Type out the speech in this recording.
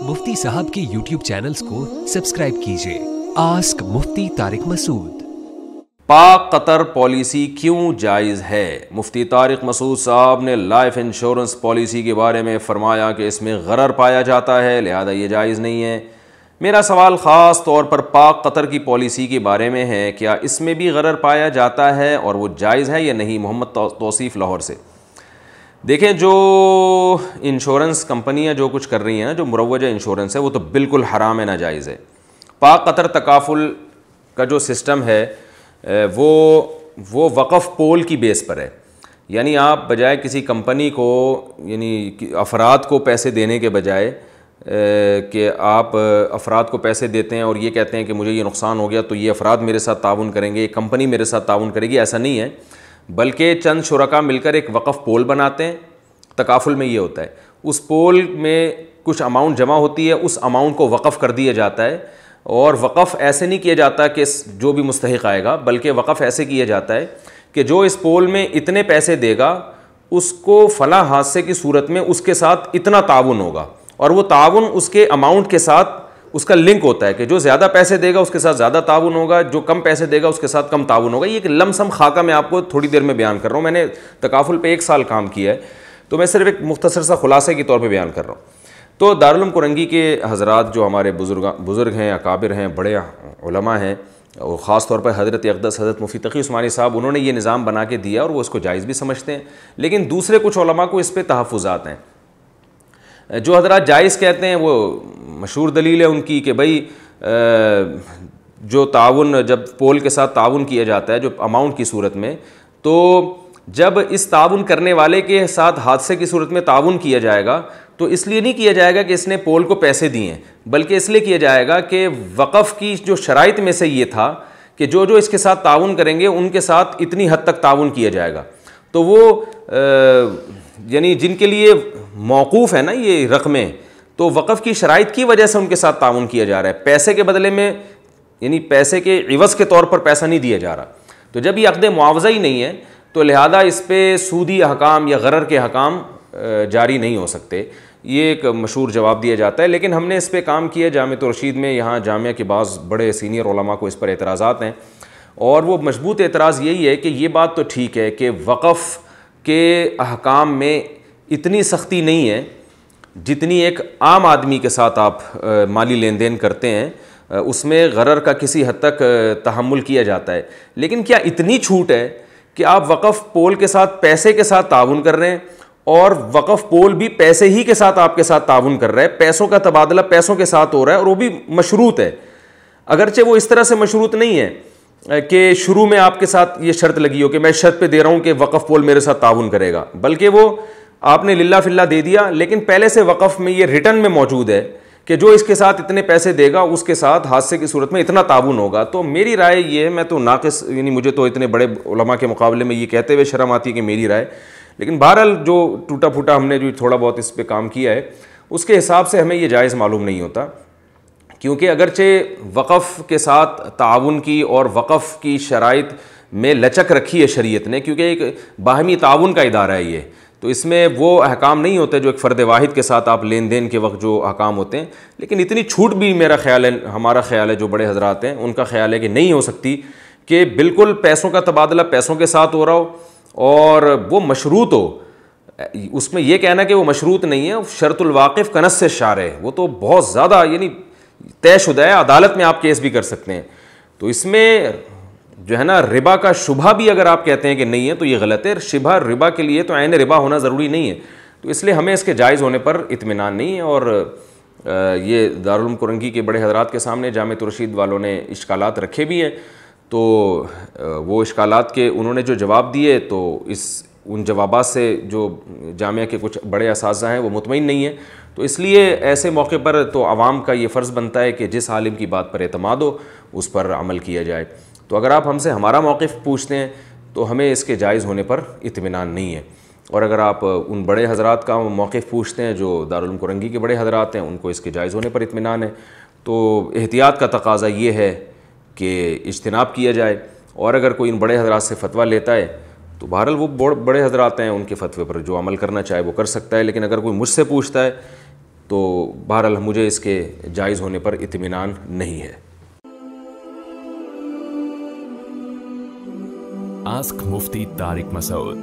मुफ्ती साहब के YouTube channels को सब्सक्राइब कीजिए। आस्क मुफ्ती तारिक मसूद। पाक कतर पॉलिसी क्यों जायज़ है? मुफ्ती तारिक मसूद साहब ने लाइफ इंश्योरेंस पॉलिसी के बारे में फ़रमाया कि इसमें गरर पाया जाता है, लिहाजा ये जायज़ नहीं है। मेरा सवाल ख़ास तौर पर पाक कतर की पॉलिसी के बारे में है, क्या इसमें भी गरर पाया जाता है और वो जायज़ है या नहीं? मोहम्मद तौसीफ़ लाहौर से। देखें, जो इंश्योरेंस कंपनियां जो कुछ कर रही हैं, जो मुरव्वजा इंश्योरेंस है, वो तो बिल्कुल हराम है, नाजायज़ है। पाक कतर तकाफुल का जो सिस्टम है वो वक़फ़ पोल की बेस पर है। यानी आप बजाय किसी कंपनी को, यानी अफराद को पैसे देने के बजाय कि आप अफराद को पैसे देते हैं और ये कहते हैं कि मुझे ये नुकसान हो गया तो ये अफराद मेरे साथ ताउन करेंगे, कंपनी मेरे साथ ताउन करेगी, ऐसा नहीं है। बल्कि चंद शुरका मिलकर एक वक़फ़ पोल बनाते हैं। तकाफुल में ये होता है, उस पोल में कुछ अमाउंट जमा होती है, उस अमाउंट को वक़फ़ कर दिया जाता है। और वक़फ़ ऐसे नहीं किया जाता कि जो भी मुस्तहिक़ आएगा, बल्कि वक़फ़ ऐसे किया जाता है कि जो इस पोल में इतने पैसे देगा उसको फ़लाँ हादसे की सूरत में उसके साथ इतना ताउन होगा, और वो ताउन उसके अमाउंट के साथ उसका लिंक होता है कि जो ज़्यादा पैसे देगा उसके साथ ज़्यादा ताउन होगा, जो कम पैसे देगा उसके साथ कम ताउन होगा। ये एक लमसम खाका मैं आपको थोड़ी देर में बयान कर रहा हूँ। मैंने तकाफुल पे 1 साल काम किया है, तो मैं सिर्फ एक मुख्तसर सा खुलासे के तौर पे बयान कर रहा हूँ। तो दारुल उलूम कुरंगी के हज़रात जो हमारे बुज़ुर्ग हैं, अकाबिर हैं, बड़े उलमा हैं, और ख़ास तौर पर हज़रत अक़दस हज़रत मुफ्ती तक़ी उस्मानी साहब, उन्होंने ये निज़ाम बना के दिया और वो इसको जायज़ भी समझते हैं। लेकिन दूसरे कुछ उलमा को इस पर तहफ़्फ़ुज़ात हैं। जो हज़रात जायज़ कहते हैं, वो मशहूर दलील है उनकी कि भाई जो ताउन, जब पोल के साथ ताउन किया जाता है जो अमाउंट की सूरत में, तो जब इस ताउन करने वाले के साथ हादसे की सूरत में ताउन किया जाएगा तो इसलिए नहीं किया जाएगा कि इसने पोल को पैसे दिए हैं, बल्कि इसलिए किया जाएगा कि वक़फ़ की जो शराइत में से ये था कि जो जो इसके साथ ताउन करेंगे उनके साथ इतनी हद तक ताउन किया जाएगा। तो वो यानी जिनके लिए मौकूफ़ है ना ये रकमें, तो वक़फ़ की शराइत की वजह से उनके साथ ताउन किया जा रहा है, पैसे के बदले में, यानी पैसे के इवज़ के तौर पर पैसा नहीं दिया जा रहा। तो जब ये अक़्द मुआवज़ा ही नहीं है तो लिहाजा इस पर सूदी अहकाम या गरर के अहकाम जारी नहीं हो सकते। ये एक मशहूर जवाब दिया जाता है। लेकिन हमने इस पर काम किया जामिया रशीद में, यहाँ जामिया के बाज़ बड़े सीनियर उलमा को इस पर एतराज़ात हैं, और वो मजबूत एतराज़ यही है कि ये बात तो ठीक है कि वक़फ़ के अहकाम में इतनी सख्ती नहीं है जितनी एक आम आदमी के साथ आप माली लेन देन करते हैं, उसमें गरर का किसी हद तक तहम्मुल किया जाता है। लेकिन क्या इतनी छूट है कि आप वक़फ़ पोल के साथ पैसे के साथ ताउन कर रहे हैं और वक़फ़ पोल भी पैसे ही के साथ आपके साथ ताउन कर रहा है, पैसों का तबादला पैसों के साथ हो रहा है, और वो भी मशरूत है। अगरचे वो इस तरह से मशरूत नहीं है कि शुरू में आपके साथ ये शर्त लगी हो कि मैं शर्त पे दे रहा हूँ कि वक़फ़ पोल मेरे साथ ताउन करेगा, बल्कि वो आपने लिल्ला फिल्ला दे दिया, लेकिन पहले से वक़फ़ में ये रिटर्न में मौजूद है कि जो इसके साथ इतने पैसे देगा उसके साथ हादसे की सूरत में इतना ताउन होगा। तो मेरी राय ये है, मैं तो नाक़िस, यानी मुझे तो इतने बड़े उलमा के मुकाबले में ये कहते हुए शर्म आती है कि मेरी राय, लेकिन बहरहाल जो टूटा फूटा हमने जो थोड़ा बहुत इस पे काम किया है उसके हिसाब से हमें ये जायज़ मालूम नहीं होता। क्योंकि अगरचे वक़फ़ के साथ ताउन की और वक़फ़ की शराइत में लचक रखी है शरीयत ने, क्योंकि एक बाहमी ताउन का इदारा है ये, तो इसमें वो अहकाम नहीं होते जो एक फ़र्द वाहिद के साथ आप लेन देन के वक्त जो अहकाम होते हैं। लेकिन इतनी छूट भी मेरा ख्याल है, हमारा ख्याल है, जो बड़े हजरात हैं उनका ख्याल है कि नहीं हो सकती कि बिल्कुल पैसों का तबादला पैसों के साथ हो रहा हो और वो मशरूत हो। उसमें यह कहना कि वो मशरूत नहीं है, शर्तुल वाक़िफ़ कनस से शार है, वो तो बहुत ज़्यादा यानी तयशुदा है, अदालत में आप केस भी कर सकते हैं। तो इसमें जो है ना रिबा का शुबा भी अगर आप कहते हैं कि नहीं है तो ये गलत है। शिबा रिबा के लिए तो ऐन रिबा होना ज़रूरी नहीं है, तो इसलिए हमें इसके जायज़ होने पर इत्मीनान नहीं है। और ये दारुल उलूम कुरंगी के बड़े हज़रात के सामने जामिया रशीद वालों ने इश्कालात रखे भी हैं, तो वो इश्कालात के उन्होंने जो जवाब दिए, तो उन जवाबात से जो जामिया के कुछ बड़े असातिज़ा हैं वो मुतमईन नहीं है। तो इसलिए ऐसे मौके पर तो आवाम का ये फ़र्ज़ बनता है कि जिस आलिम की बात पर एतमाद हो उस पर अमल किया जाए। तो अगर आप हमसे हमारा मौक़िफ़ पूछते हैं तो हमें इसके जायज़ होने पर इत्मीनान नहीं है, और अगर आप उन बड़े हज़रात का मौक़िफ़ पूछते हैं जो दारुल उलूम कुरंगी के बड़े हज़रात हैं, उनको इसके जायज़ होने पर इत्मीनान है। तो एहतियात का तकाज़ा ये है कि इज्तिनाब किया जाए, और अगर कोई इन बड़े हज़रात से फ़तवा लेता है तो बहरहाल वो बड़े हज़रात हैं, उनके फ़तवे पर जो अमल करना चाहे वो कर सकता है। लेकिन अगर कोई मुझसे पूछता है تو بہرحال مجھے اس کے جائز ہونے پر اطمینان نہیں ہے. آسک مفتی طارق مسعود.